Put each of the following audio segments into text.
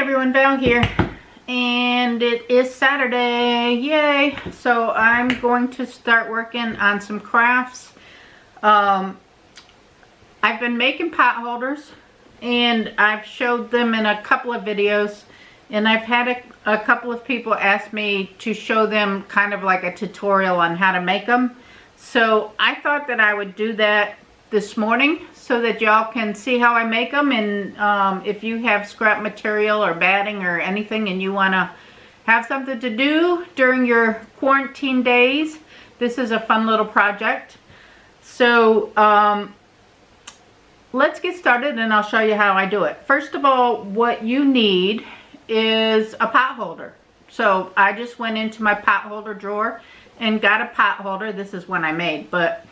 everyone, Val here, and it is Saturday, yay! So I'm going to start working on some crafts. I've been making pot holders, and I've showed them in a couple of videos, and I've had a couple of people ask me to show them kind of like a tutorial on how to make them. So I thought that I would do that this morning so that y'all can see how I make them, and if you have scrap material or batting or anything and you want to have something to do during your quarantine days, this is a fun little project. So let's get started and I'll show you how I do it. First of all, what you need is a pot holder. So I just went into my pot holder drawer and got a pot holder. This is one I made, but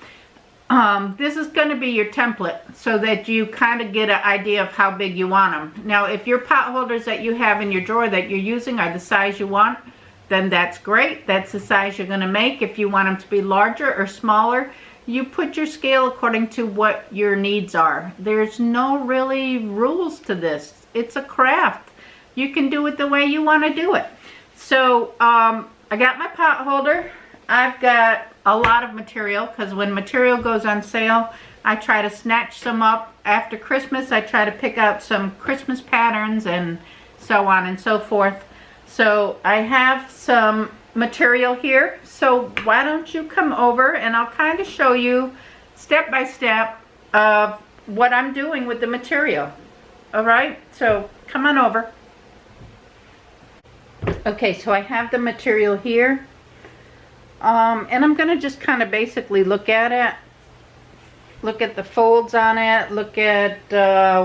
this is going to be your template so that you kind of get an idea of how big you want them. Now, if your pot holders that you have in your drawer that you're using are the size you want, then that's great. That's the size you're going to make. If you want them to be larger or smaller, you put your scale according to what your needs are. There's no really rules to this. It's a craft. You can do it the way you want to do it. So I got my pot holder. I've got a lot of material because when material goes on sale, I try to snatch some up. After Christmas, I try to pick out some Christmas patterns and so on and so forth. So I have some material here. So why don't you come over and I'll kind of show you step by step of what I'm doing with the material. All right, so come on over. Okay, so I have the material here. And I'm going to just kind of basically look at it, look at the folds on it, look at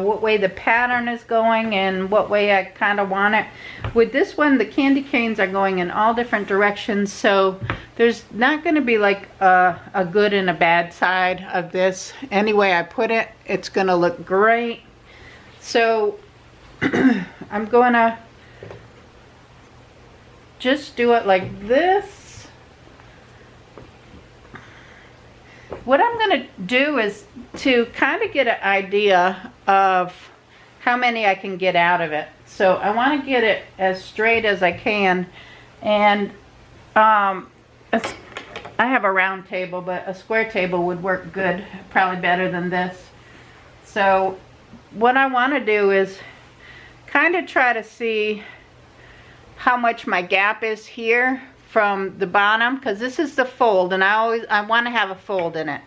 what way the pattern is going and what way I kind of want it. With this one, the candy canes are going in all different directions, so there's not going to be like a good and a bad side of this. Any way I put it, it's going to look great. So I'm going to just do it like this. What I'm going to do is to kind of get an idea of how many I can get out of it. So I want to get it as straight as I can. And I have a round table, but a square table would work good, probably better than this. So what I want to do is kind of try to see how much my gap is here from the bottom, because this is the fold, and I want to have a fold in it,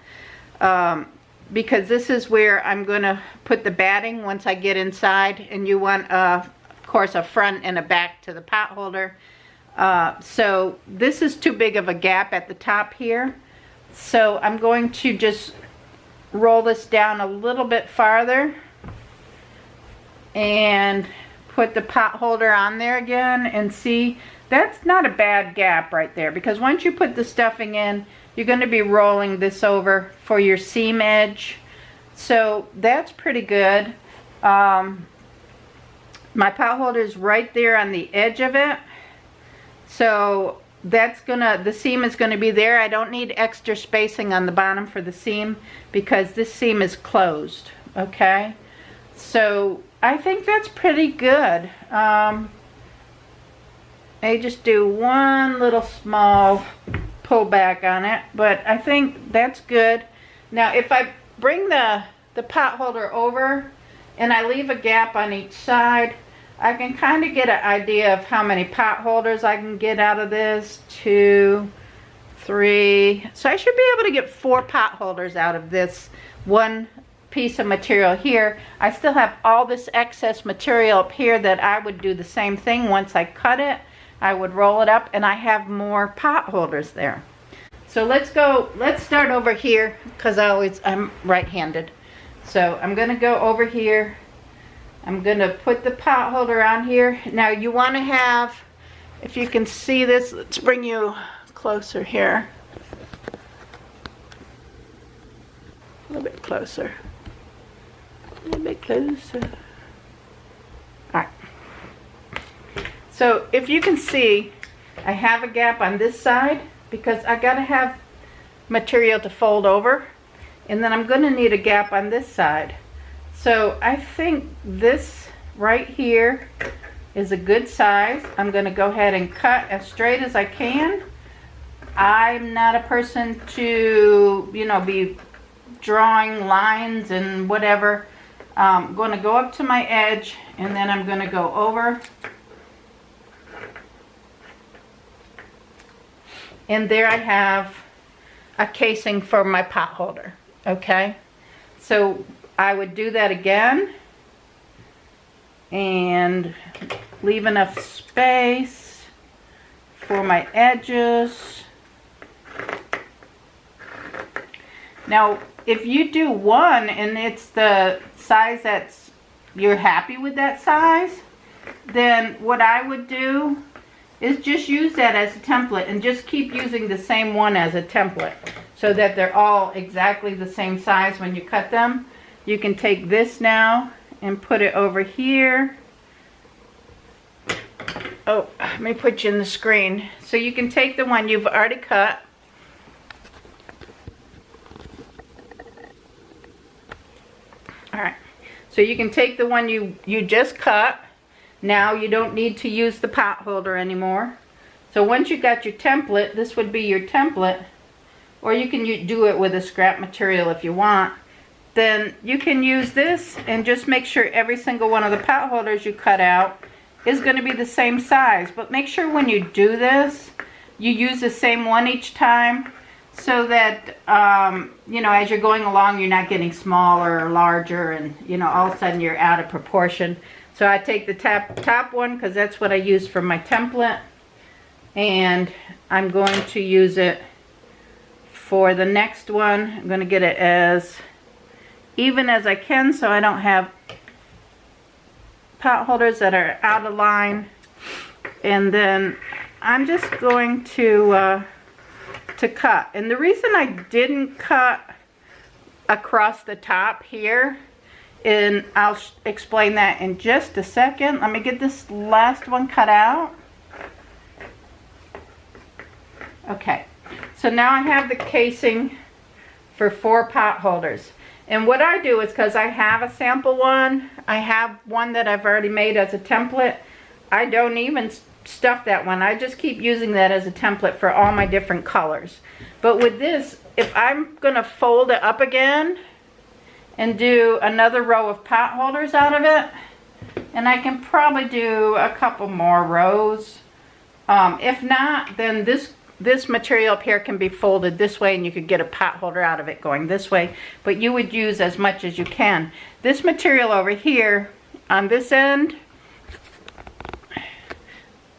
because this is where I'm going to put the batting once I get inside, and you want of course a front and a back to the pot holder. So this is too big of a gap at the top here, so I'm going to just roll this down a little bit farther and put the pot holder on there again, and see, that's not a bad gap right there, because once you put the stuffing in, you're going to be rolling this over for your seam edge. So that's pretty good. My pot holder is right there on the edge of it, so that's gonna, the seam is going to be there. I don't need extra spacing on the bottom for the seam because this seam is closed. Okay, so I think that's pretty good. I just do one little small pull back on it, but I think that's good. Now if I bring the pot holder over and I leave a gap on each side, I can kind of get an idea of how many pot holders I can get out of this. 2, 3, so I should be able to get 4 pot holders out of this one piece of material here. I still have all this excess material up here that I would do the same thing. Once I cut it, I would roll it up, and I have more pot holders there. So let's start over here, because I'm right-handed. So I'm going to go over here. I'm going to put the pot holder on here. Now you want to have, if you can see this, let's bring you closer here. A little bit closer. A little bit closer. All right. So if you can see, I have a gap on this side because I gotta have material to fold over, and then I'm gonna need a gap on this side. So I think this right here is a good size. I'm going to go ahead and cut as straight as I can. I'm not a person to, you know, be drawing lines and whatever. I'm going to go up to my edge, and then I'm going to go over. And there I have a casing for my pot holder, okay? So I would do that again and leave enough space for my edges. Now, if you do one and it's the size that's, you're happy with that size, then what I would do is just use that as a template and just keep using the same one as a template so that they're all exactly the same size when you cut them. You can take this now and put it over here. Oh, let me put you in the screen. So you can take the one you've already cut. Alright, so you can take the one you just cut. Now you don't need to use the pot holder anymore. So once you got your template, this would be your template, or you can do it with a scrap material if you want. Then you can use this and just make sure every single one of the pot holders you cut out is going to be the same size. But make sure when you do this, you use the same one each time, so that, you know, as you're going along, you're not getting smaller or larger and, you know, all of a sudden you're out of proportion. So I take the top one because that's what I use for my template, and I'm going to use it for the next one. I'm going to get it as even as I can so I don't have pot holders that are out of line. And then I'm just going to cut. And the reason I didn't cut across the top here, and I'll explain that in just a second. Let me get this last one cut out. Okay, so now I have the casing for 4 pot holders. And what I do is, because I have a sample one, I have one that I've already made as a template, I don't even stuff that one. I just keep using that as a template for all my different colors. But with this, if I'm going to fold it up again and do another row of pot holders out of it, and I can probably do a couple more rows. If not, then this material up here can be folded this way and you could get a pot holder out of it going this way, but you would use as much as you can. This material over here on this end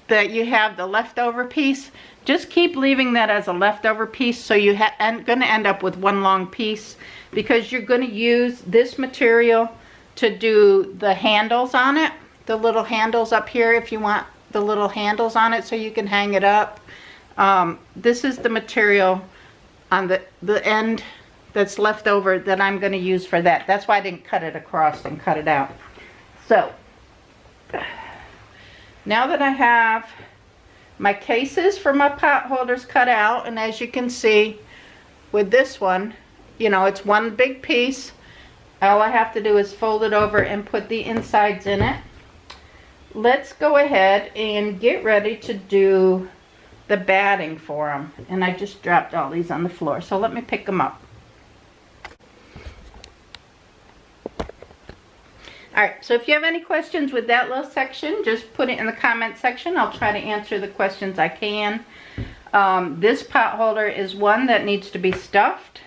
that you have the leftover piece, just keep leaving that as a leftover piece, so you're going to end up with one long piece, because you're going to use this material to do the handles on it, the little handles up here, if you want the little handles on it so you can hang it up. This is the material on the end that's left over that I'm going to use for that. That's why I didn't cut it across and cut it out. So now that I have my cases for my pot holders cut out, and as you can see with this one, you know, it's one big piece. All I have to do is fold it over and put the insides in it. Let's go ahead and get ready to do the batting for them. And I just dropped all these on the floor, so let me pick them up. Alright, so if you have any questions with that little section, just put it in the comment section. I'll try to answer the questions I can. This pot holder is one that needs to be stuffed.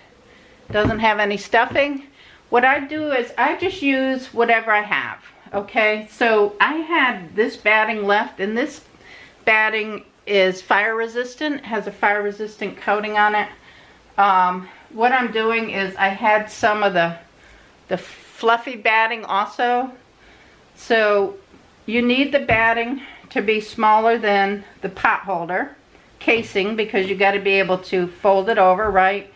Doesn't have any stuffing. What I do is I just use whatever I have. Okay, so I had this batting left, and this batting is fire resistant, has a fire resistant coating on it. What I'm doing is I had some of the fluffy batting also. So you need the batting to be smaller than the pot holder casing, because you got to be able to fold it over, right?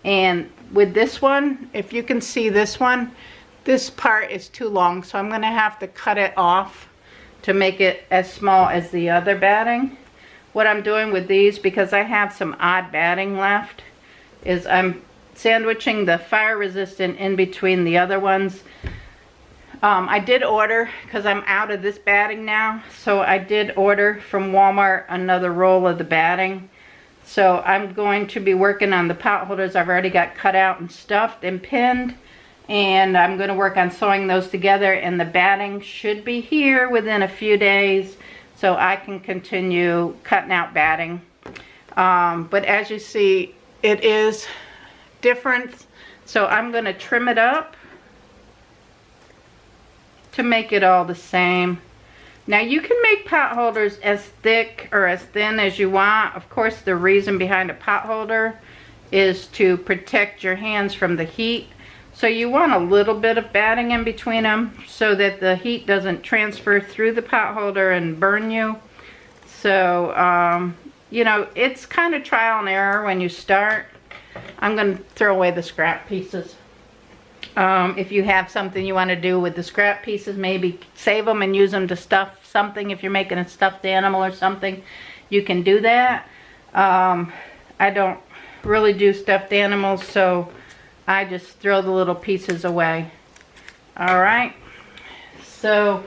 And with this one, if you can see this one, this part is too long, so I'm going to have to cut it off to make it as small as the other batting. What I'm doing with these, because I have some odd batting left, is I'm sandwiching the fire resistant in between the other ones. I did order, because I'm out of this batting now, so I did order from Walmart another roll of the batting. So I'm going to be working on the pot holders. I've already got cut out and stuffed and pinned, and I'm going to work on sewing those together, and the batting should be here within a few days so I can continue cutting out batting. But as you see, it is different, so I'm going to trim it up to make it all the same. Now you can make pot holders as thick or as thin as you want. Of course, the reason behind a pot holder is to protect your hands from the heat. So you want a little bit of batting in between them so that the heat doesn't transfer through the pot holder and burn you. So, you know, it's kind of trial and error when you start. I'm going to throw away the scrap pieces. If you have something you want to do with the scrap pieces, maybe save them and use them to stuff something. If you're making a stuffed animal or something, you can do that. I don't really do stuffed animals, so I just throw the little pieces away. Alright, so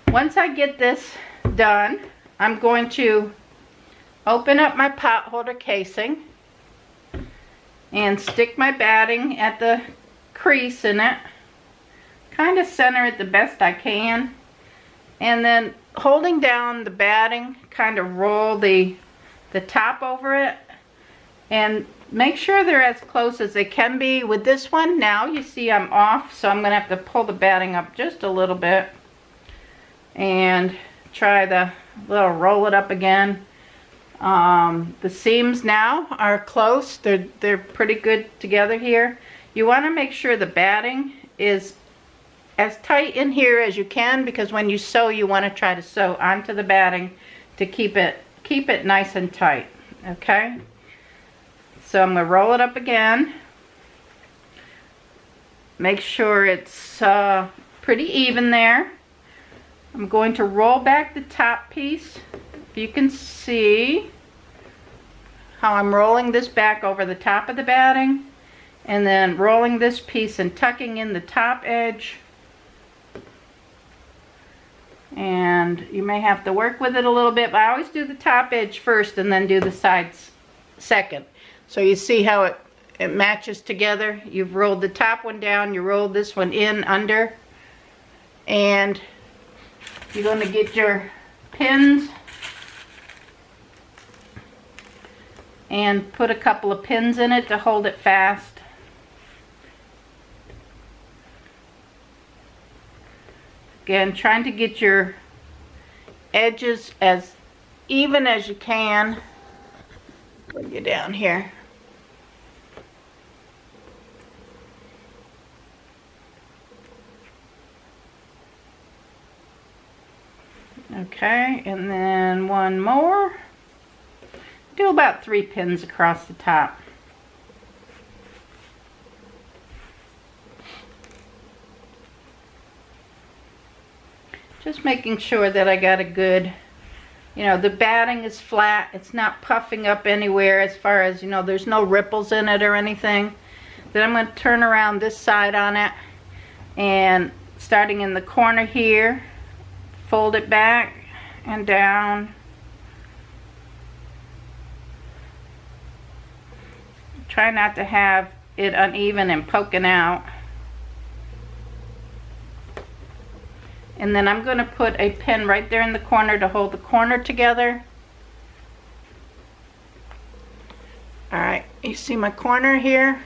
once I get this done, I'm going to open up my pot holder casing and stick my batting at the crease in it, kind of center it the best I can, and then holding down the batting, kind of roll the top over it and make sure they're as close as they can be. With this one now, you see I'm off, so I'm going to have to pull the batting up just a little bit and try the little roll it up again. The seams now are close. They're pretty good together here. You want to make sure the batting is as tight in here as you can, because when you sew, you want to try to sew onto the batting to keep it nice and tight. Okay? So I'm going to roll it up again. Make sure it's pretty even there. I'm going to roll back the top piece. If you can see how I'm rolling this back over the top of the batting, and then rolling this piece and tucking in the top edge. And you may have to work with it a little bit, but I always do the top edge first and then do the sides second. So you see how it matches together. You've rolled the top one down, you rolled this one in under, and you're going to get your pins and put a couple of pins in it to hold it fast. Again, trying to get your edges as even as you can. Bring you down here. Okay, and then one more. Do about 3 pins across the top. Just making sure that I got a good, you know, the batting is flat. It's not puffing up anywhere as far as, you know, there's no ripples in it or anything. Then I'm going to turn around this side on it, and starting in the corner here, fold it back and down. Try not to have it uneven and poking out. And then I'm going to put a pin right there in the corner to hold the corner together. Alright, you see my corner here?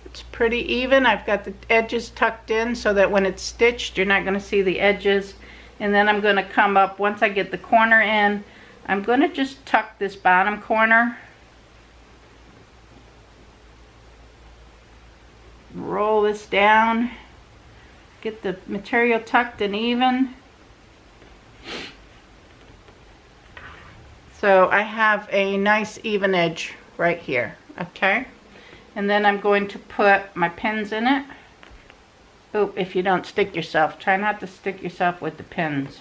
It's pretty even. I've got the edges tucked in so that when it's stitched, you're not going to see the edges. And then I'm going to come up, once I get the corner in, I'm going to just tuck this bottom corner. Roll this down. Get the material tucked and even. So I have a nice even edge right here, okay? And then I'm going to put my pins in it. Oop, if you don't stick yourself, try not to stick yourself with the pins.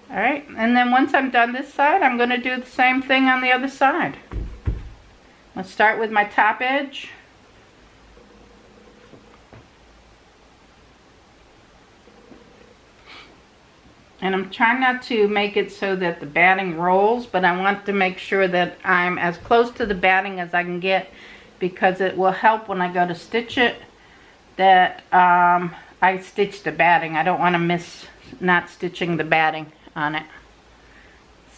Alright, and then once I'm done this side, I'm going to do the same thing on the other side. Let's start with my top edge. And I'm trying not to make it so that the batting rolls, but I want to make sure that I'm as close to the batting as I can get, because it will help when I go to stitch it that I stitch the batting. I don't want to miss not stitching the batting on it.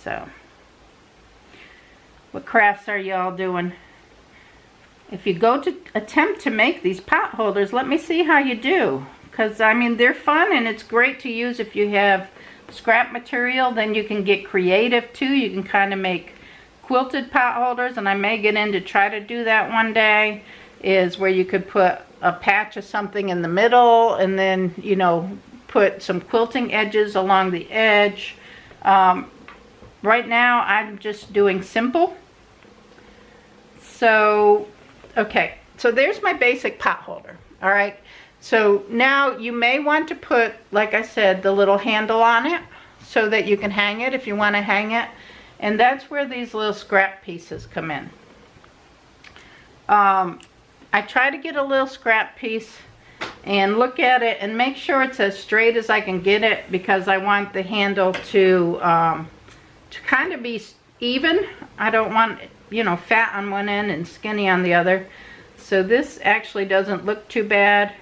So, what crafts are y'all doing? If you go to attempt to make these pot holders, let me see how you do. Because, I mean, they're fun and it's great to use if you have scrap material. Then you can get creative too. You can kind of make quilted pot holders, and I may get in to try to do that one day, is where you could put a patch of something in the middle and then, you know, put some quilting edges along the edge. Right now I'm just doing simple. So, okay, so there's my basic pot holder. All right, so now you may want to put, like I said, the little handle on it so that you can hang it if you want to hang it. And that's where these little scrap pieces come in. I try to get a little scrap piece and look at it and make sure it's as straight as I can get it, because I want the handle to kind of be even. I don't want, you know, fat on one end and skinny on the other. So this actually doesn't look too bad.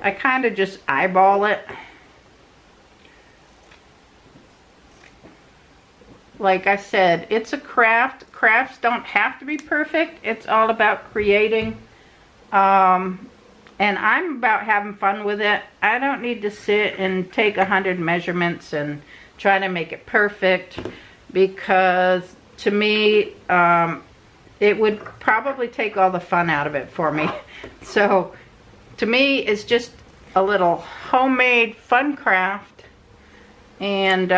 I kind of just eyeball it. Like I said, it's a craft. Crafts don't have to be perfect. It's all about creating. And I'm about having fun with it. I don't need to sit and take 100 measurements and try to make it perfect, because to me, it would probably take all the fun out of it for me. So to me, it's just a little homemade fun craft. And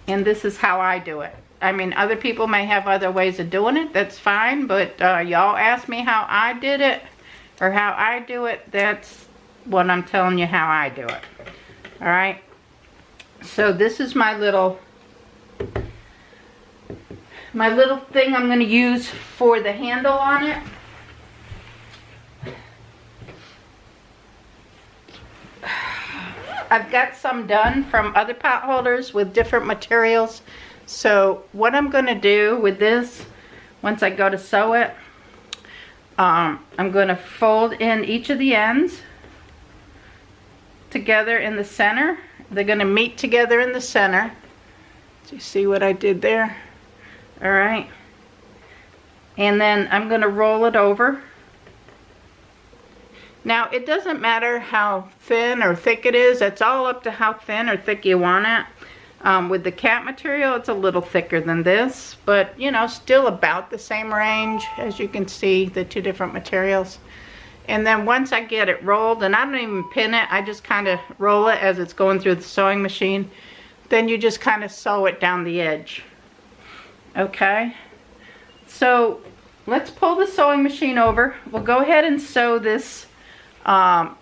this is how I do it. I mean, other people may have other ways of doing it. That's fine. But y'all asked me how I did it or how I do it. That's what I'm telling you how I do it. All right. So this is my little thing I'm going to use for the handle on it. I've got some done from other pot holders with different materials. So what I'm going to do with this, once I go to sew it, I'm going to fold in each of the ends together in the center. They're going to meet together in the center. Do you see what I did there? All right. And then I'm going to roll it over. Now, it doesn't matter how thin or thick it is. It's all up to how thin or thick you want it. With the cat material, it's a little thicker than this, but, you know, still about the same range. As you can see, the two different materials. And then once I get it rolled, and I don't even pin it, I just kind of roll it as it's going through the sewing machine. Then you just kind of sew it down the edge. Okay? So, let's pull the sewing machine over. We'll go ahead and sew this pot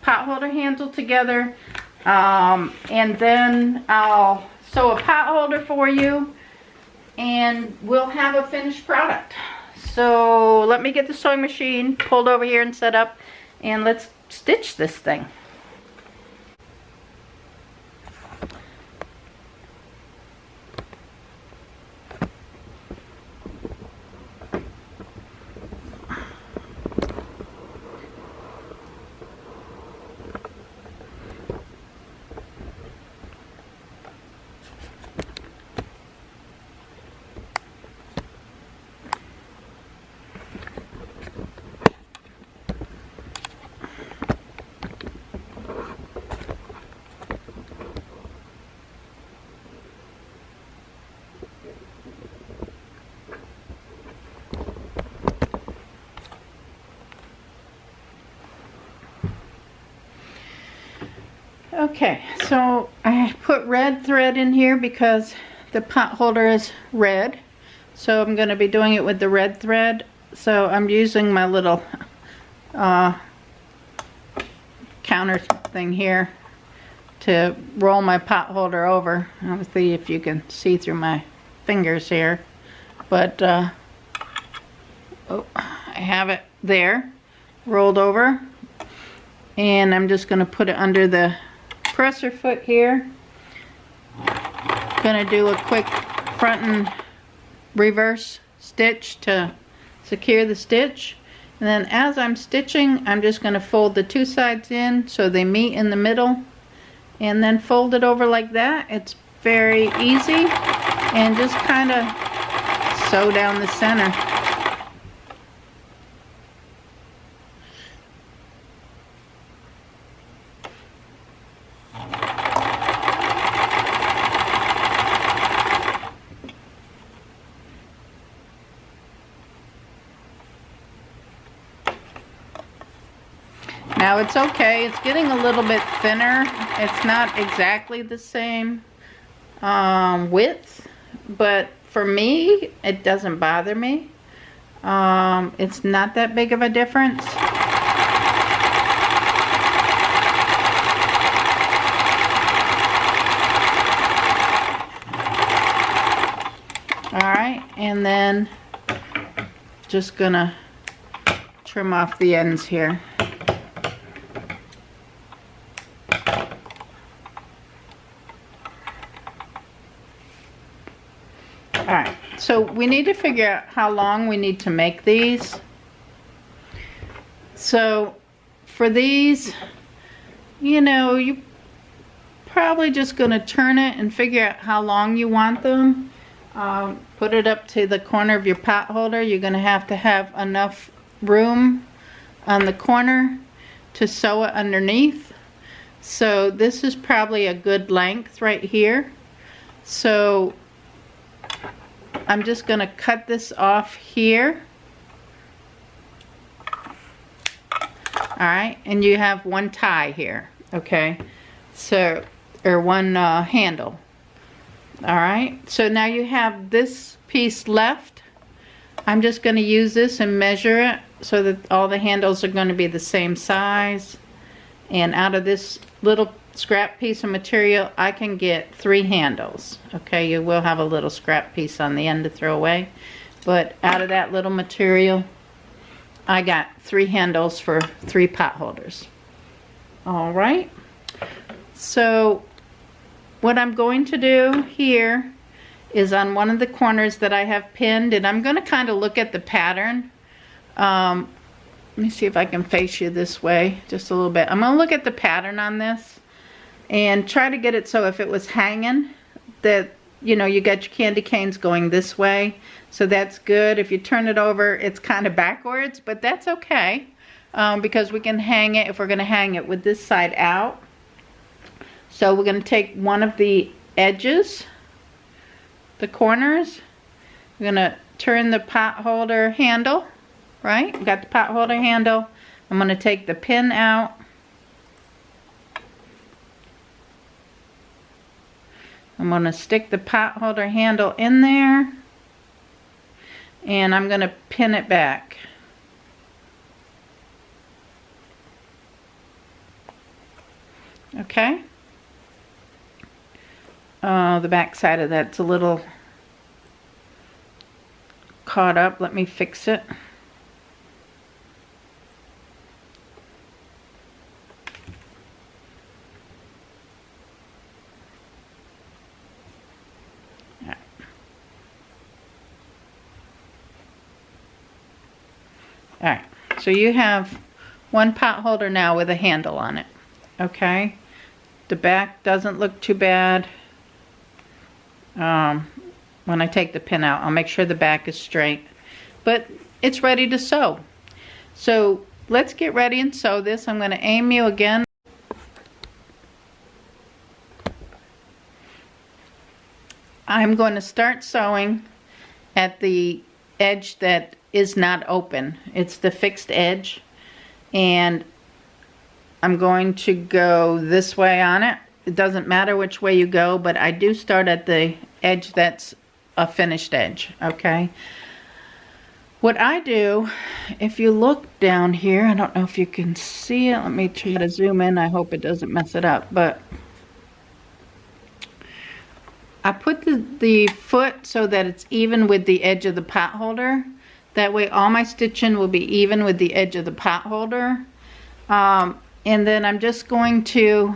holder handle together, and then I'll sew a pot holder for you, and we'll have a finished product. So let me get the sewing machine pulled over here and set up, and let's stitch this thing. Okay, so I put red thread in here because the pot holder is red. So I'm going to be doing it with the red thread. So I'm using my little counter thing here to roll my pot holder over. I'll see if you can see through my fingers here. But oh, I have it there, rolled over. And I'm just going to put it under the presser foot here. Gonna do a quick front and reverse stitch to secure the stitch. And then as I'm stitching, I'm just gonna fold the two sides in so they meet in the middle, and then fold it over like that. It's very easy, and just kind of sew down the center. Now it's okay, it's getting a little bit thinner. It's not exactly the same width, but for me, it doesn't bother me. It's not that big of a difference. Alright, and then just gonna trim off the ends here. Alright, so we need to figure out how long we need to make these. So for these, you know, you probably just going to turn it and figure out how long you want them. Put it up to the corner of your pot holder. You're going to have enough room on the corner to sew it underneath. So this is probably a good length right here. So I'm just going to cut this off here. Alright, and you have one tie here, okay? So, or one handle. Alright, so now you have this piece left. I'm just going to use this and measure it so that all the handles are going to be the same size. And out of this little scrap piece of material, I can get 3 handles. Okay, you will have a little scrap piece on the end to throw away, but out of that little material, I got 3 handles for 3 pot holders. All right, so what I'm going to do here is on one of the corners that I have pinned, and I'm going to kind of look at the pattern. Let me see if I can face you this way just a little bit. I'm going to look at the pattern on this and try to get it so if it was hanging, that, you know, you got your candy canes going this way. So that's good. If you turn it over, it's kind of backwards, but that's okay, because we can hang it, if we're going to hang it, with this side out. So we're going to take one of the edges, the corners. We're going to turn the pot holder handle, right? We got the pot holder handle. I'm going to take the pin out. I'm going to stick the pot holder handle in there, and I'm going to pin it back. Okay. The back side of that's a little caught up. Let me fix it. Alright, so you have one pot holder now with a handle on it. Okay, the back doesn't look too bad. When I take the pin out, I'll make sure the back is straight, but it's ready to sew. So let's get ready and sew this. I'm going to aim you again. I'm going to start sewing at the edge that is not open. It's the fixed edge, and I'm going to go this way on it. It doesn't matter which way you go, but I do start at the edge that's a finished edge. Okay, what I do, if you look down here, I don't know if you can see it, let me try to zoom in. I hope it doesn't mess it up, but I put the foot so that it's even with the edge of the pot holder. That way all my stitching will be even with the edge of the pot holder. And then I'm just going to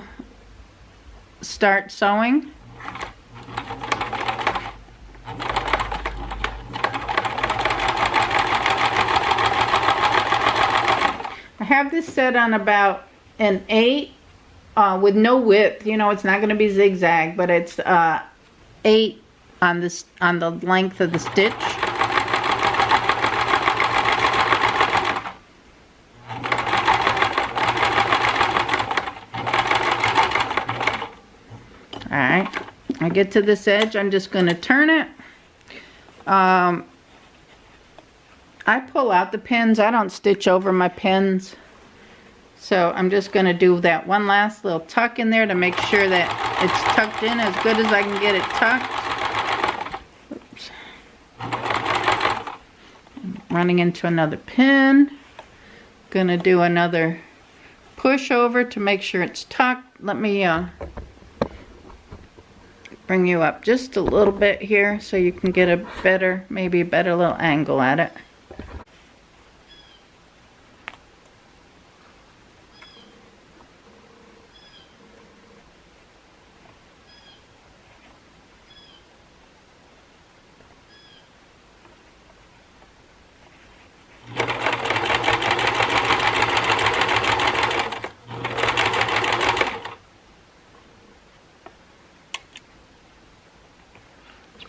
start sewing. I have this set on about an 8 with no width. You know, it's not going to be zigzag, but it's 8 on this, on the length of the stitch. Alright, I get to this edge, I'm just going to turn it. I pull out the pins. I don't stitch over my pins. So I'm just going to do that one last little tuck in there to make sure that it's tucked in as good as I can get it tucked. Oops. Running into another pin. Going to do another push over to make sure it's tucked. Let me bring you up just a little bit here so you can get a better, maybe a better little angle at it.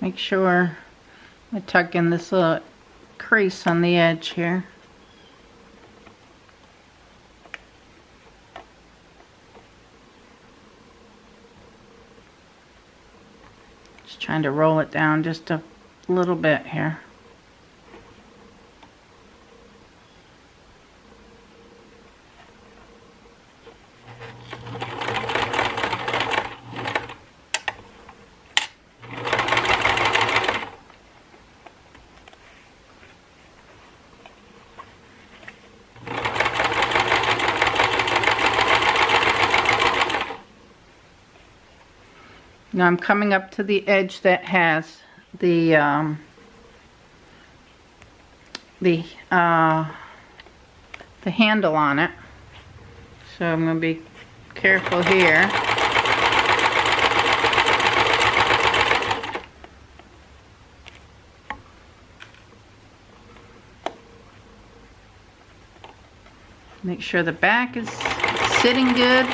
Make sure I tuck in this little crease on the edge here. Just trying to roll it down just a little bit here. Now I'm coming up to the edge that has the handle on it. So I'm going to be careful here. Make sure the back is sitting good.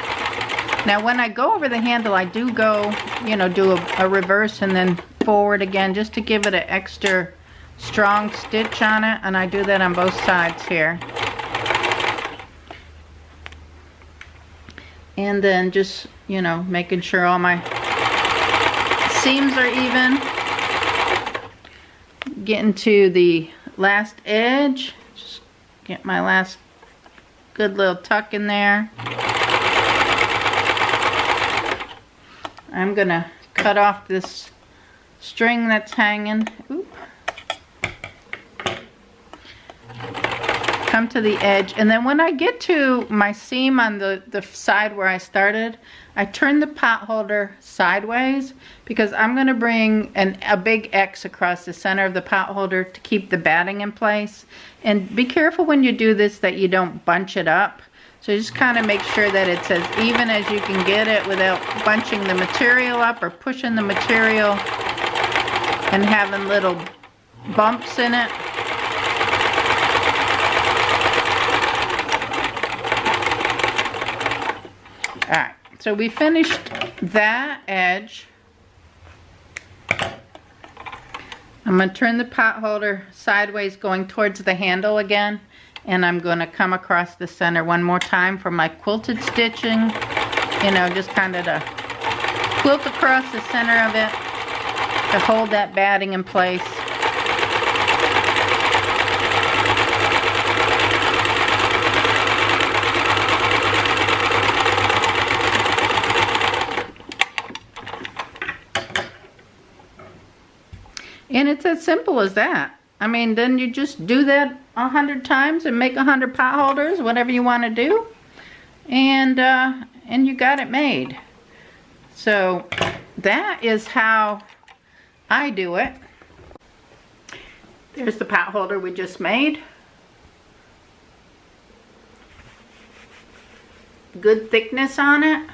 Now when I go over the handle, I do go, you know, do a reverse and then forward again just to give it an extra strong stitch on it, and I do that on both sides here. And then just, you know, making sure all my seams are even. Getting to the last edge, just get my last good little tuck in there. I'm gonna cut off this string that's hanging. Oop. Come to the edge, and then when I get to my seam on the side where I started, I turn the pot holder sideways because I'm gonna bring a big X across the center of the pot holder to keep the batting in place. And be careful when you do this that you don't bunch it up. So just kind of make sure that it's as even as you can get it without bunching the material up or pushing the material and having little bumps in it. Alright, so we finished that edge. I'm going to turn the pot holder sideways going towards the handle again. And I'm going to come across the center one more time for my quilted stitching. You know, just kind of to quilt across the center of it to hold that batting in place. And it's as simple as that. I mean, then you just do that 100 times and make 100 pot holders, whatever you want to do, and you got it made. So that is how I do it. There's the pot holder we just made. Good thickness on it.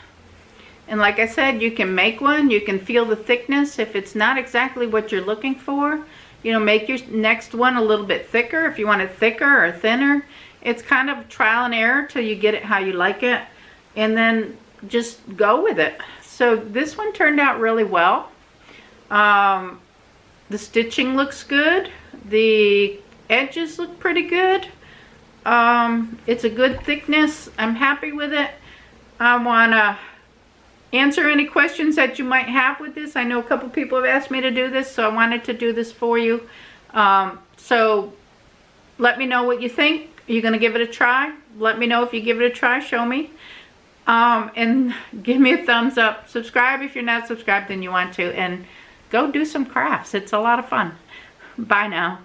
And like I said, you can make one, you can feel the thickness. If it's not exactly what you're looking for, you know, make your next one a little bit thicker if you want it thicker or thinner. It's kind of trial and error till you get it how you like it, and then just go with it. So this one turned out really well. The stitching looks good. The edges look pretty good. It's a good thickness. I'm happy with it. I want to answer any questions that you might have with this. I know a couple people have asked me to do this, so I wanted to do this for you. So let me know what you think. Are you going to give it a try? Let me know if you give it a try. Show me. And give me a thumbs up. Subscribe if you're not subscribed and you want to. And go do some crafts. It's a lot of fun. Bye now.